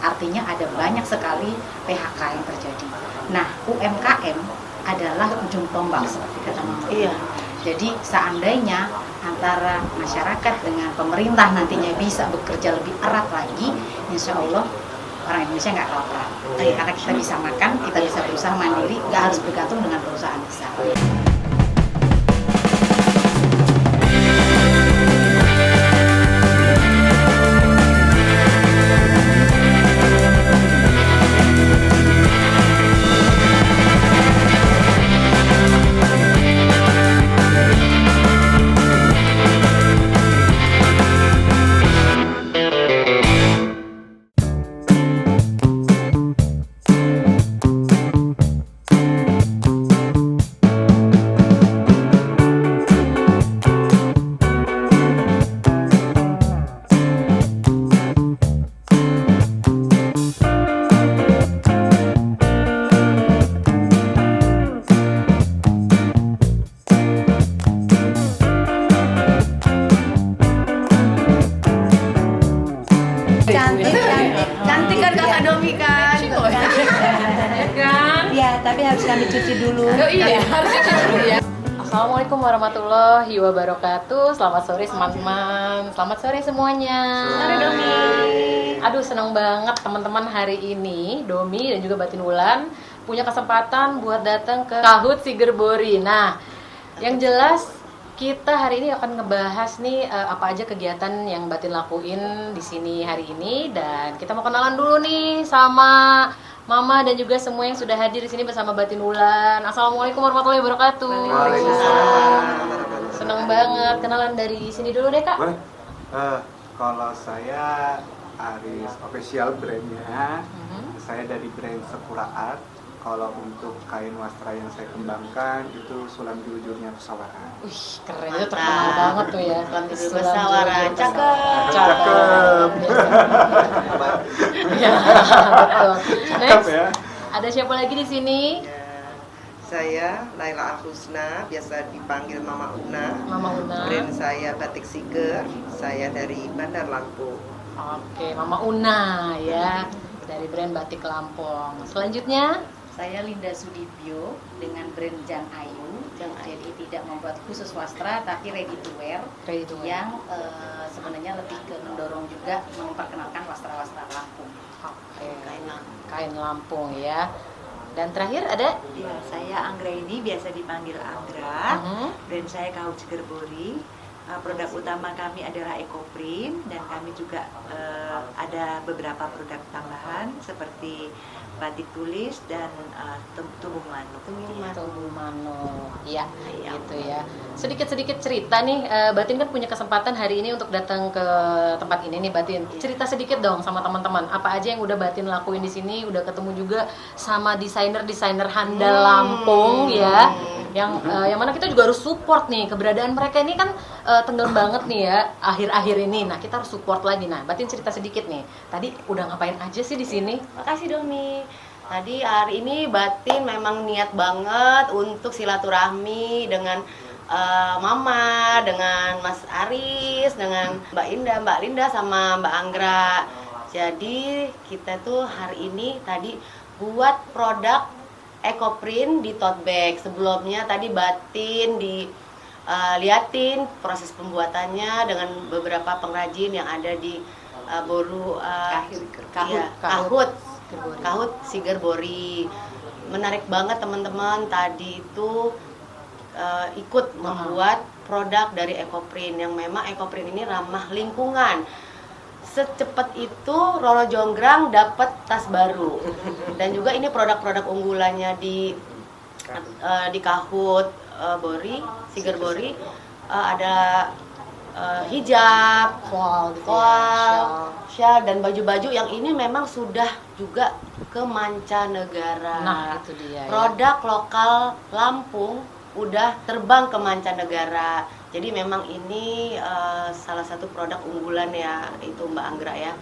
Artinya ada banyak sekali PHK yang terjadi. Nah, UMKM adalah ujung tombak seperti kata Mama. Iya. Jadi seandainya antara masyarakat dengan pemerintah nantinya bisa bekerja lebih erat lagi, insya Allah orang Indonesia nggak kelaparan. Karena kita bisa makan, kita bisa berusaha mandiri, nggak harus bergantung dengan perusahaan besar. Cantik kan Kakak Domi kan? Ya, tapi harus kami cuci dulu. Oh iya, harus cuci dulu ya. Assalamualaikum warahmatullahi wabarakatuh. Selamat sore teman-teman. Selamat sore semuanya. Sore Domi. Aduh, senang banget teman-teman hari ini Domi dan juga Batin Wulan punya kesempatan buat datang ke Kahut Sigerbori. Nah, yang jelas kita hari ini akan ngebahas nih apa aja kegiatan yang Batin lakuin di sini hari ini, dan kita mau kenalan dulu nih sama Mama dan juga semua yang sudah hadir di sini bersama Batin Wulan. Assalamualaikum warahmatullahi wabarakatuh. Senang banget, kenalan dari sini dulu deh Kak. Boleh. Kalau saya Aris Official brandnya, saya dari brand Sekura Art. Kalau untuk kain wastra yang saya kembangkan itu Sulam Jujurnya Pesawaran. Wih, keren, itu terkenal banget tuh ya. Sulam Jujur Pesawaran, cakep. Cakep. Ya, betul. Next, ya. ada siapa lagi di sini? Saya Laila Afrusna, biasa dipanggil Mama Una. Mama Una. Brand saya Batik Siger, saya dari Bandar Lampung. Oke, Mama Una ya, dari brand Batik Lampung. Selanjutnya, Saya Linda Sudibyo dengan brand Jang Ayu. Jadi tidak membuat khusus wastra tapi ready to wear, ready to wear. yang sebenarnya lebih ke mendorong juga memperkenalkan wastra-wastra Lampung. Oke, kain Lampung ya. Dan terakhir ada Ya, saya Anggra ini biasa dipanggil Anggra. Brand saya Kahut Sigerbori. Produk utama kami adalah EcoPrint, dan kami juga ada beberapa produk tambahan seperti batik tulis dan tumbuh mano. Tumbuh mano, ya, gitu ya. Sedikit cerita nih, Batin kan punya kesempatan hari ini untuk datang ke tempat ini nih Batin. Cerita sedikit dong sama teman-teman, apa aja yang udah Batin lakuin di sini, udah ketemu juga sama desainer handal Lampung ya. Yang mana kita juga harus support nih keberadaan mereka ini kan tenggelam banget nih ya akhir-akhir ini. Nah, kita harus support lagi. Nah, Batin cerita sedikit nih. Tadi udah ngapain aja sih di sini? Makasih Domi. Tadi hari ini Batin memang niat banget untuk silaturahmi dengan Mama, dengan Mas Aris, dengan Mbak Linda sama Mbak Anggra. Jadi kita tuh hari ini tadi buat produk EcoPrint di tote bag. Sebelumnya tadi Batin liatin proses pembuatannya dengan beberapa pengrajin yang ada di Boru Kahut Sigerbori. Menarik banget teman-teman, tadi itu ikut membuat produk dari EcoPrint yang memang EcoPrint ini ramah lingkungan. Secepat itu Roro Jonggrang dapat tas baru. Dan juga ini produk-produk unggulannya di Kahut Sigerbori, ada hijab, shawl, dan baju-baju yang ini memang sudah juga ke mancanegara. Nah, itu dia. Produk lokal Lampung udah terbang ke mancanegara. Jadi memang ini salah satu produk unggulan ya, itu Mbak Anggra ya,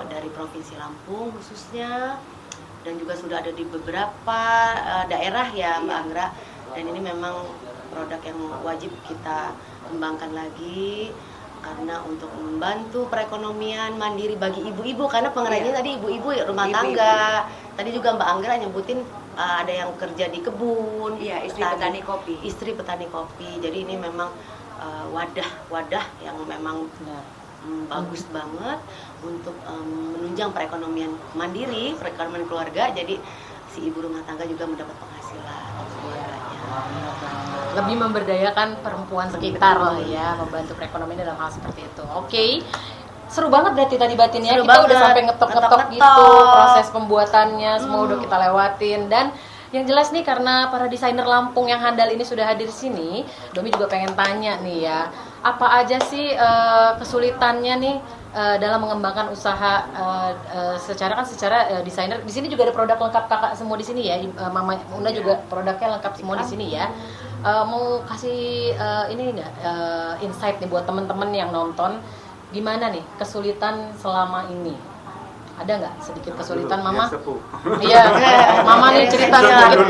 dari Provinsi Lampung khususnya, dan juga sudah ada di beberapa daerah ya Mbak Anggra. Dan ini memang produk yang wajib kita kembangkan lagi. karena untuk membantu perekonomian mandiri bagi ibu-ibu, karena pengrajinnya Iya. tadi ibu-ibu rumah Ibu-ibu. tangga. Tadi juga Mbak Anggra nyebutin ada yang kerja di kebun, Iya, istri petani kopi. istri petani kopi. Jadi ini memang wadah yang memang bagus banget untuk menunjang perekonomian mandiri, perekonomian keluarga. Jadi si ibu rumah tangga juga mendapat penghasilan untuk keluarganya. Lebih memberdayakan perempuan sekitar lah ya, membantu perekonomian dalam hal seperti itu. Oke. Seru banget berarti tadi batinnya. Seru Kita udah banget. sampai ngetok-ngetok Ngetok-ngetok. gitu, proses pembuatannya semua udah kita lewatin. Dan yang jelas nih, karena para desainer Lampung yang handal ini sudah hadir di sini, Domi juga pengen tanya nih ya, apa aja sih kesulitannya nih dalam mengembangkan usaha secara desainer. Di sini juga ada produk lengkap kakak semua di sini ya, Mama Una juga produknya lengkap semua di sini ya. Mau kasih ini nggak insight nih buat temen-temen yang nonton, gimana nih kesulitan selama ini? Ada nggak sedikit kesulitan Mama? Iya, Mama nih cerita sedikit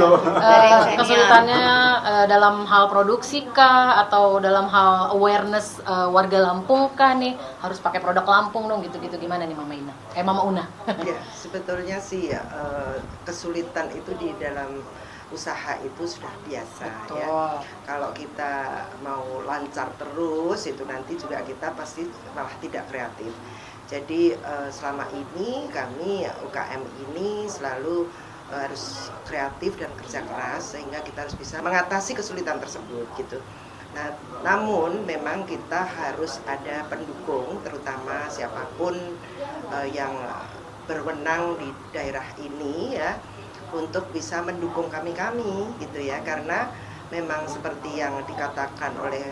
kesulitannya dalam hal produksi kah, atau dalam hal awareness warga Lampung kah nih, harus pakai produk Lampung dong gitu-gitu, gimana nih Mama Una? Ya, sebetulnya sih ya, kesulitan itu di dalam usaha itu sudah biasa ya. Kalau kita mau lancar terus itu nanti juga kita pasti malah tidak kreatif. Jadi selama ini kami UKM ini selalu harus kreatif dan kerja keras sehingga kita harus bisa mengatasi kesulitan tersebut gitu. Nah, namun memang kita harus ada pendukung, terutama siapapun yang berwenang di daerah ini ya, untuk bisa mendukung kami gitu ya, karena memang seperti yang dikatakan oleh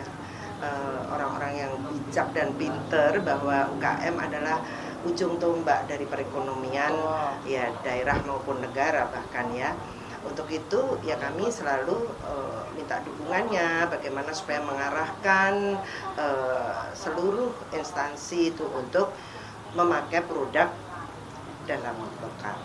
orang-orang yang bijak dan pinter bahwa UKM adalah ujung tombak dari perekonomian ya daerah maupun negara bahkan ya. Untuk itu ya kami selalu minta dukungannya bagaimana supaya mengarahkan seluruh instansi itu untuk memakai produk dalam lokal.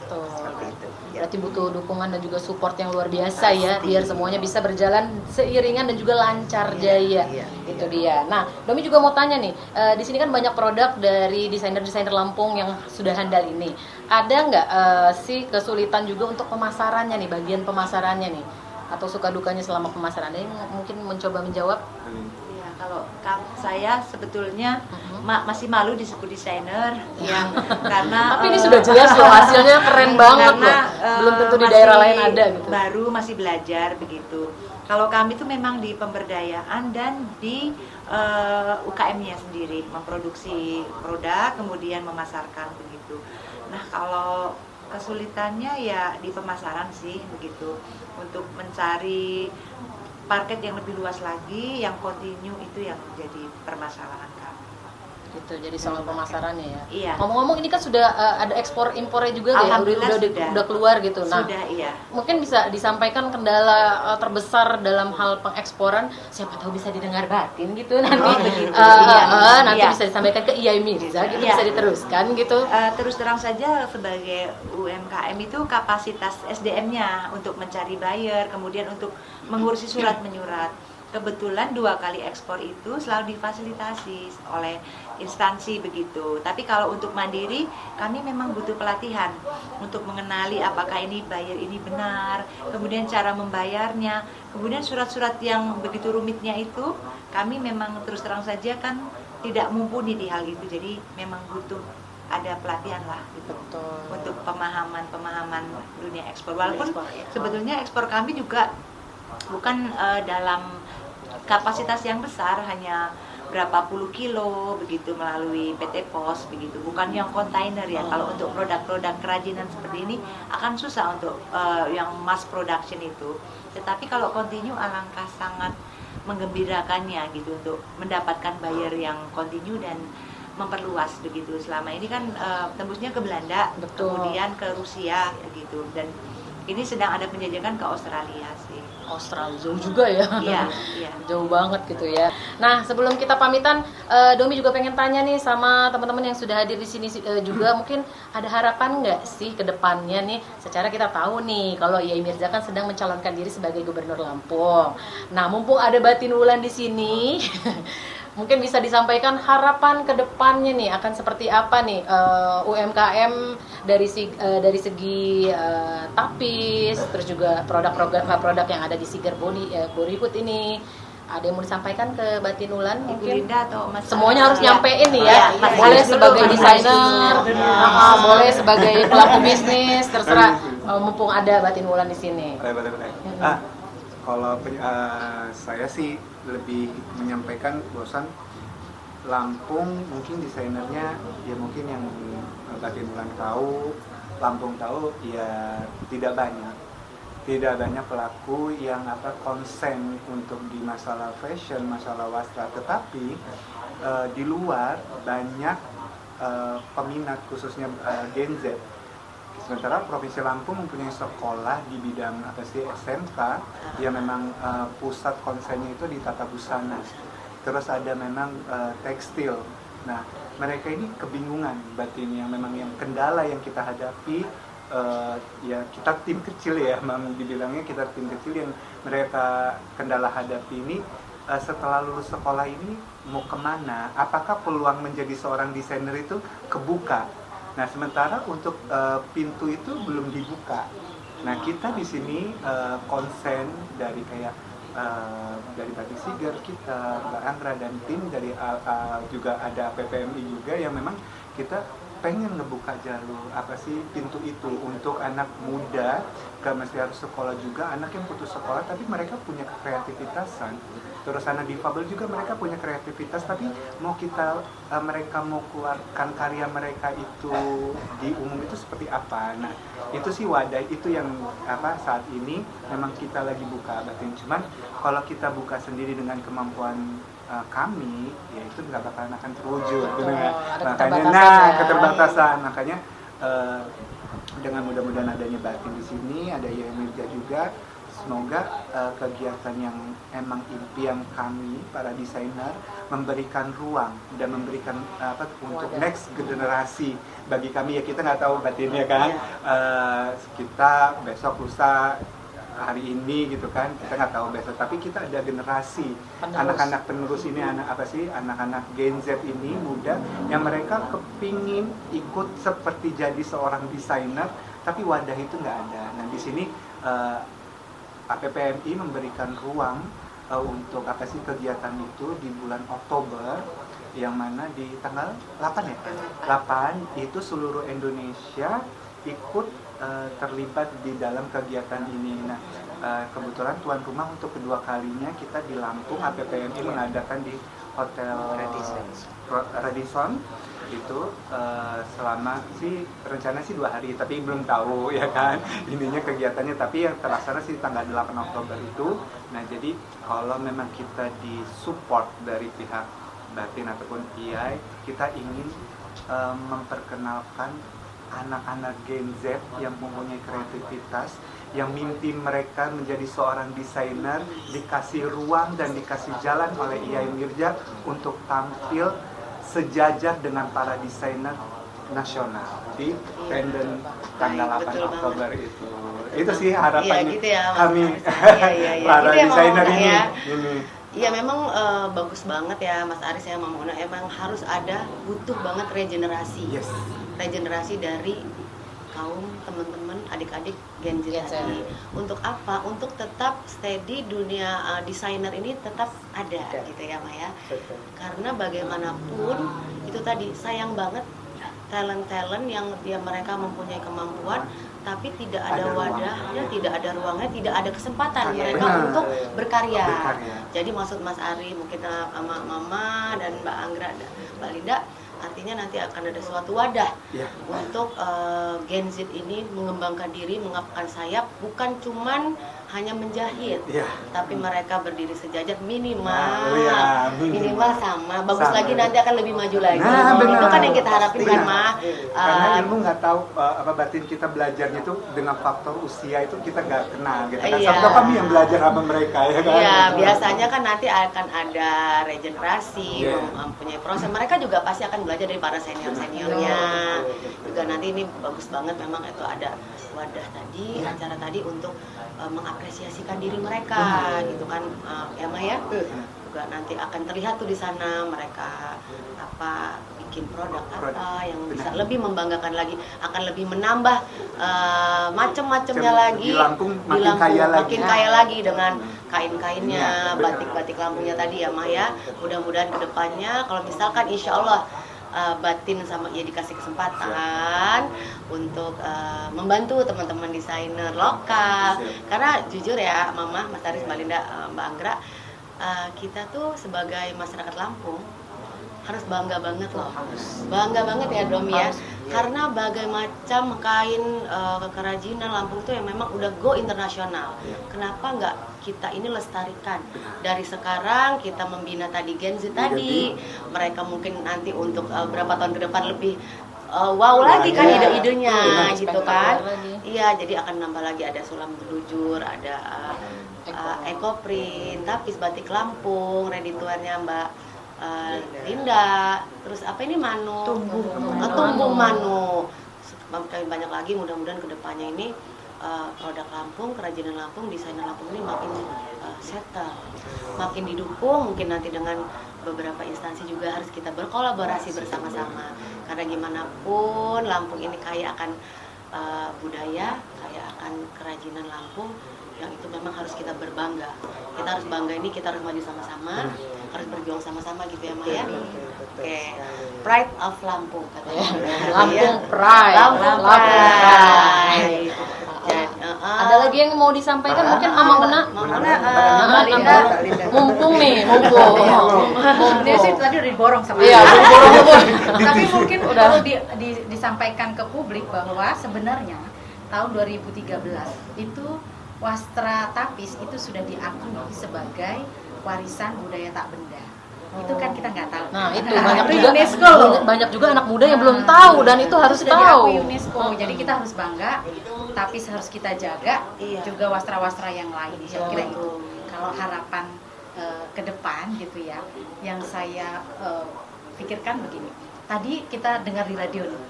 Seperti itu ya. Berarti butuh dukungan dan juga support yang luar biasa ya, biar semuanya bisa berjalan seiringan dan juga lancar jaya. Itu dia. Nah, Domi juga mau tanya nih, di sini kan banyak produk dari desainer-desainer Lampung yang sudah handal ini. Ada nggak sih kesulitan juga untuk pemasarannya nih, bagian pemasarannya nih, atau suka dukanya selama pemasaran? Ada yang mungkin mencoba menjawab? Ya, kalau saya sebetulnya masih malu disebut desainer ya, karena Tapi ini sudah jelas loh, hasilnya keren banget loh. Belum tentu di daerah lain ada gitu. Baru masih belajar begitu. Kalau kami tuh memang di pemberdayaan dan di UKM-nya sendiri, memproduksi produk kemudian memasarkan begitu. Nah, kalau kesulitannya ya di pemasaran sih begitu, untuk mencari market yang lebih luas lagi, yang kontinu itu yang menjadi permasalahan kami. Gitu, jadi soal pemasarannya ya. Iya. Ngomong-ngomong, ini kan sudah ada ekspor impornya juga ya, Alhamdulillah sudah. udah keluar gitu. Nah, Sudah, iya. mungkin bisa disampaikan kendala terbesar dalam hal pengeksporan, siapa tahu bisa didengar batin gitu nanti. begitu. Nanti Iya. bisa disampaikan ke Iya Mirza gitu, Iya. bisa diteruskan gitu. Terus terang saja sebagai UMKM itu kapasitas SDM-nya untuk mencari buyer, kemudian untuk mengurusi surat menyurat. Kebetulan 2 kali ekspor itu selalu difasilitasi oleh instansi begitu. Tapi kalau untuk mandiri, kami memang butuh pelatihan untuk mengenali apakah ini buyer ini benar, kemudian cara membayarnya, kemudian surat-surat yang begitu rumitnya itu, kami memang terus terang saja kan tidak mumpuni di hal itu. Jadi memang butuh ada pelatihan lah gitu. Untuk pemahaman dunia ekspor. Walaupun sebetulnya ekspor kami juga bukan dalam kapasitas yang besar, hanya berapa puluh kilo begitu melalui PT Pos begitu, bukan yang kontainer ya. Kalau untuk produk-produk kerajinan seperti ini akan susah untuk yang mass production itu. Tetapi kalau kontinu alangkah sangat menggembirakannya gitu, untuk mendapatkan buyer yang kontinu dan memperluas begitu. Selama ini kan tembusnya ke Belanda, kemudian ke Rusia begitu, dan ini sedang ada penjajakan ke Australia sih. Australia jauh juga ya. Iya. Jauh banget gitu ya. Nah, sebelum kita pamitan, Domi juga pengen tanya nih sama teman-teman yang sudah hadir di sini juga, mungkin ada harapan nggak sih ke depannya nih? Secara kita tahu nih kalau Iya Mirza kan sedang mencalonkan diri sebagai Gubernur Lampung. Nah, mumpung ada Batin Wulan di sini, Mungkin bisa disampaikan harapan ke depannya nih akan seperti apa nih UMKM dari segi tapis, terus juga produk yang ada di Siger Bodywood ini. Ada yang mau disampaikan ke Batin Ulan Ibu mungkin? Linda atau Mas Semuanya harus Aris? nyampein nih Iya, ya. Mas Boleh Aris dulu, sebagai Mas desainer, Aris. boleh sebagai pelaku bisnis, terserah. Mumpung ada Batin Ulan di sini. Boleh. Kalau saya sih lebih menyampaikan bosan Lampung mungkin desainernya ya mungkin yang Batin Ulan tahu, Lampung tahu ya tidak banyak pelaku yang konsen untuk di masalah fashion, masalah wastra, tetapi di luar banyak peminat khususnya Gen Z. Sementara Provinsi Lampung mempunyai sekolah di bidang SMK yang memang pusat konsennya itu di tata busana. Terus ada memang tekstil. Nah, mereka ini kebingungan Batin yang memang yang kendala yang kita hadapi. Ya kita tim kecil ya, dibilangnya kita tim kecil yang mereka kendala hadapi ini. Setelah lulus sekolah ini mau kemana? Apakah peluang menjadi seorang desainer itu kebuka? Nah, sementara untuk pintu itu belum dibuka. Nah, kita di sini konsen dari kayak dari Batik Siger kita, Mbak Andra dan tim dari juga ada PPMI juga yang memang kita pengen ngebuka jalur pintu itu untuk anak muda, gak mesti harus sekolah juga, anak yang putus sekolah tapi mereka punya kreativitasan, terus anak difabel juga mereka punya kreativitas tapi mereka mau keluarkan karya mereka itu di umum itu seperti apa. Nah itu sih wadah itu yang saat ini memang kita lagi buka Batin. Cuman kalau kita buka sendiri dengan kemampuan kami, ya itu nggak bakalan akan terwujud. Makanya keterbatasan. Makanya dengan mudah-mudahan adanya Batin di sini, ada Yaya Mirja juga. Semoga kegiatan yang emang impian kami para desainer memberikan ruang dan memberikan untuk next generasi bagi kami ya, kita nggak tahu Batinnya kan. Kita besok lusa hari ini gitu kan, kita nggak tahu besok, tapi kita ada generasi anak-anak penerus ini, anak-anak Gen Z ini muda yang mereka kepingin ikut seperti jadi seorang desainer tapi wadah itu nggak ada. Nah di sini APPMI memberikan ruang untuk kegiatan itu di bulan Oktober, yang mana di tanggal 8 ya? 8 itu seluruh Indonesia ikut terlibat di dalam kegiatan ini. Nah, kebetulan tuan rumah untuk kedua kalinya kita di Lampung, APPMI mengadakan di Hotel Radisson itu selama rencana 2 hari, tapi belum tahu ya kan ininya kegiatannya, tapi yang terlaksana tanggal 8 Oktober itu. Nah jadi kalau memang kita disupport dari pihak Batin ataupun PI, kita ingin memperkenalkan anak-anak Gen Z yang mempunyai kreativitas, yang mimpi mereka menjadi seorang desainer, dikasih ruang dan dikasih jalan oleh Yaya Mirja untuk tampil sejajar dengan para desainer nasional di Tenden tanggal 8 Oktober itu. Itu sih harapannya gitu ya, kami gitu para ya, desainer Mama, ini. ya. Iya memang bagus banget ya Mas Aris ya, Mama Una, emang harus butuh banget regenerasi. Yes. Regenerasi dari kaum teman-teman adik-adik Gen Z tadi. Untuk apa? Untuk tetap steady dunia desainer ini tetap ada gitu ya Maya. Karena bagaimanapun itu tadi sayang banget talent-talent yang mereka mempunyai kemampuan tapi tidak ada wadahnya, tidak ada ruangnya, tidak ada kesempatan mereka untuk berkarya. Jadi maksud Mas Ari mungkin sama Mama dan Mbak Anggra dan Mbak Linda, artinya nanti akan ada suatu wadah untuk Gen Z ini mengembangkan diri, mengepakkan sayap, bukan cuman hanya menjahit, tapi mereka berdiri sejajar minimal sama, bagus sama. Lagi nanti akan lebih maju lagi. Itu kan yang kita harapin kan Mah. Karena ilmu nggak tahu Batin kita belajarnya itu dengan faktor usia itu kita nggak kenal gitu kan. Sampai kami yang belajar sama mereka ya kan. Iya, biasanya kan nanti akan ada regenerasi, mempunyai proses. Mereka juga pasti akan belajar dari para senior-seniornya. Juga nanti ini bagus banget memang itu ada wadah tadi, acara tadi untuk mengapresiasikan diri mereka gitu kan ya Maya. juga nanti akan terlihat tuh di sana mereka apa bikin produk apa yang bisa lebih membanggakan lagi, akan lebih menambah macam-macamnya lagi di Lampung makin kaya lagi. makin kaya lagi dengan kain-kainnya, batik-batik Lampungnya tadi ya Maya. Mudah-mudahan kedepannya kalau misalkan insya Allah Batin sama ya dikasih kesempatan untuk membantu teman-teman desainer lokal, karena jujur ya Mama, Mas Aris, Mbak Linda, Mbak Anggra, kita tuh sebagai masyarakat Lampung harus bangga banget loh, bangga banget ya Dom ya, karena bagai macam kain kerajinan Lampung tuh yang memang udah go internasional. Kenapa nggak kita ini lestarikan dari sekarang, kita membina tadi Gen Z tadi, mereka mungkin nanti untuk berapa tahun ke depan lebih wow lagi kan ide-idenya gitu kan. Iya, jadi akan nambah lagi, ada sulam berlujur, ada ekoprint, tapis batik Lampung, ready to wear-nya Mbak Linda, terus apa ini manu, tumbuh manu, banyak lagi. Mudah-mudahan kedepannya ini produk Lampung, kerajinan Lampung, desainer Lampung ini makin settle, makin didukung. Mungkin nanti dengan beberapa instansi juga harus kita berkolaborasi bersama-sama, karena gimana pun Lampung ini kaya akan budaya, kaya akan kerajinan Lampung, yang itu memang harus kita berbangga. Kita harus bangga ini, kita harus maju sama-sama, harus berjuang sama-sama gitu ya Maya. Oke, Pride of Lampung katanya. Lampung Pride. Lampung Pride. Ada lagi yang mau disampaikan mungkin Mama Una? Mama Una, Mbak Linda. Mumpung mumpung. Dia sih tadi udah diborong sama Iya, borong. tapi mungkin perlu disampaikan ke publik bahwa sebenarnya tahun 2013 itu wastra tapis itu sudah diakui sebagai warisan budaya tak benda. Itu kan kita nggak tahu. Nah, itu banyak juga anak muda yang belum Nah, tahu, dan itu harus sudah tahu. diakui UNESCO. Jadi kita harus bangga, tapis harus kita jaga, juga wastra-wastra yang lain. Saya kira itu. Kalau harapan ke depan gitu ya, yang saya pikirkan begini. Tadi kita dengar di radio nih,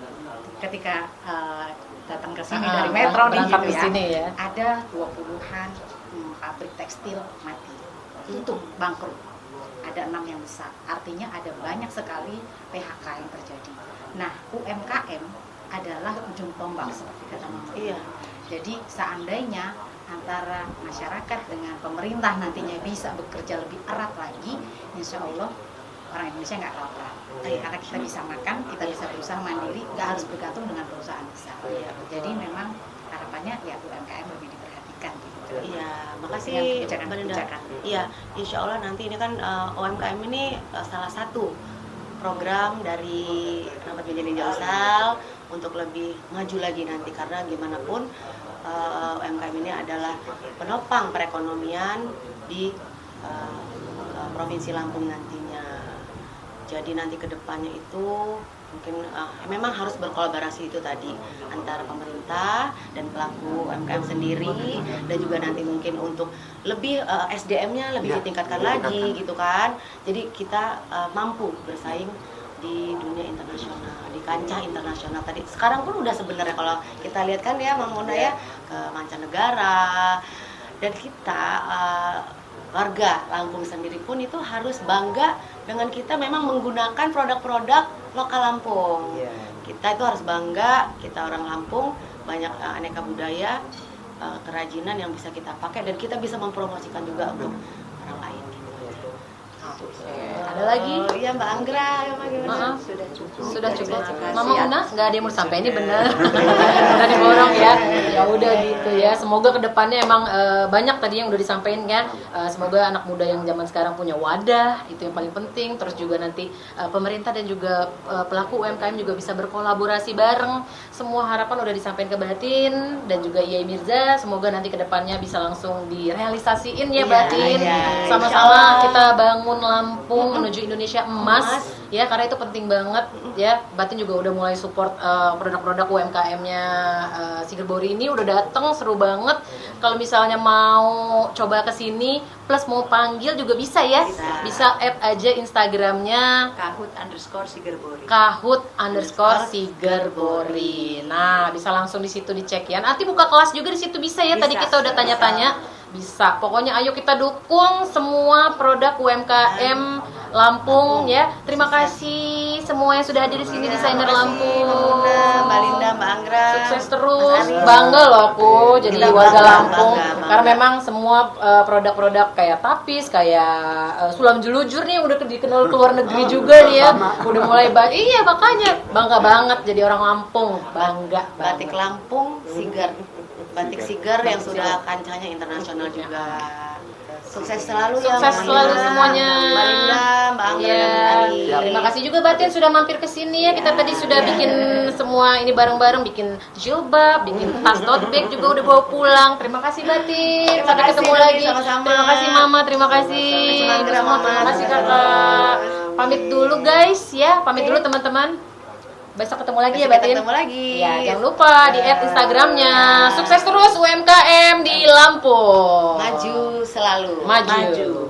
ketika datang ke sini dari Metro nih gitu ya, ya. ada 20-an pabrik tekstil mati, tutup, bangkrut. Ada 6 yang besar, artinya ada banyak sekali PHK yang terjadi. Nah, UMKM adalah ujung tombak seperti kata Mama. Iya. Jadi seandainya antara masyarakat dengan pemerintah nantinya bisa bekerja lebih erat lagi, insya Allah orang Indonesia nggak kelaparan. Karena kita bisa makan, kita bisa berusaha mandiri, nggak harus bergantung dengan perusahaan besar. Jadi memang harapannya ya UMKM lebih diperhatikan gitu. Iya, makasih Dengan Mbak Linda. kebijakan. Iya, insya Allah nanti ini kan UMKM ini salah satu program dari Rapat Menjadi Jausal untuk lebih maju lagi nanti, karena gimana pun UMKM ini adalah penopang perekonomian di Provinsi Lampung nantinya. Jadi nanti kedepannya itu mungkin memang harus berkolaborasi itu tadi antara pemerintah dan pelaku UMKM sendiri, dan juga nanti mungkin untuk lebih SDM-nya lebih ditingkatkan lagi gitu kan. Jadi kita mampu bersaing di dunia internasional, di kancah internasional tadi. Sekarang pun udah sebenarnya kalau kita lihat kan ya Mang Mona ya, ke mancanegara, dan kita warga Lampung sendiri pun itu harus bangga dengan kita memang menggunakan produk-produk lokal Lampung. Kita itu harus bangga, kita orang Lampung banyak aneka budaya, kerajinan yang bisa kita pakai, dan kita bisa mempromosikan juga untuk orang lain. Ada lagi? Iya Mbak Anggra, gimana? Sudah cukup. Mama Una nggak ada yang mau sampai, ini benar. Udah diborong ya. Ya udah gitu ya. Semoga kedepannya emang banyak tadi yang udah disampaikan kan. Semoga anak muda yang zaman sekarang punya wadah, itu yang paling penting. Terus juga nanti pemerintah dan juga pelaku UMKM juga bisa berkolaborasi bareng. Semua harapan udah disampaikan ke Batin dan juga Iyai Mirza. Semoga nanti kedepannya bisa langsung direalisasiin ya Batin. Sama-sama kita bangun Lampung menuju Indonesia emas ya, karena itu penting banget ya. Batin juga udah mulai support produk-produk UMKM-nya Sigerbori ini udah dateng, seru banget. Kalau misalnya mau coba ke sini plus mau panggil juga bisa ya, bisa add aja Instagramnya Kahut_Sigerbori. Kahut_Sigerbori. Nah, bisa langsung di situ dicek ya. Nanti buka kelas juga di situ bisa ya. Tadi kita udah tanya-tanya bisa. Pokoknya ayo kita dukung semua produk UMKM Lampung ya. Terima kasih semua yang sudah hadir di sini, desainer Lampung. Mbak Linda, Mbak Anggra. Sukses terus. Mas Ari. Bangga loh aku jadi Kita warga bangga, Lampung. bangga. Karena memang semua produk-produk kayak tapis, kayak sulam jelujur nih udah dikenal ke luar negeri juga nih ya. Udah mulai iya makanya bangga banget jadi orang Lampung. Bangga. Batik Lampung, Sigar. Batik Sigar yang sudah kancahnya internasional juga. Sukses selalu ya. Sukses Mbak selalu Linda, semuanya. Mbak Linda, Mbak Anggra, Iya. dan Mbak Ari. Terima kasih juga Batin sudah mampir ke sini ya. Kita tadi sudah bikin semua ini bareng-bareng, bikin jilbab, bikin tas tote bag juga udah bawa pulang. Terima kasih Batin. Terima Sampai kasih, ketemu Batin. lagi. Sama-sama. Terima kasih Mama, terima kasih. Sama-sama, Anggra, Semua, Mama. terima kasih Sama-sama. Kakak. Pamit dulu guys ya. Pamit dulu teman-teman. Besok ketemu lagi ya Besok kita Batin. ketemu lagi. Ya, jangan lupa di Instagramnya. Sukses terus UMKM di Lampung. Maju selalu. Maju.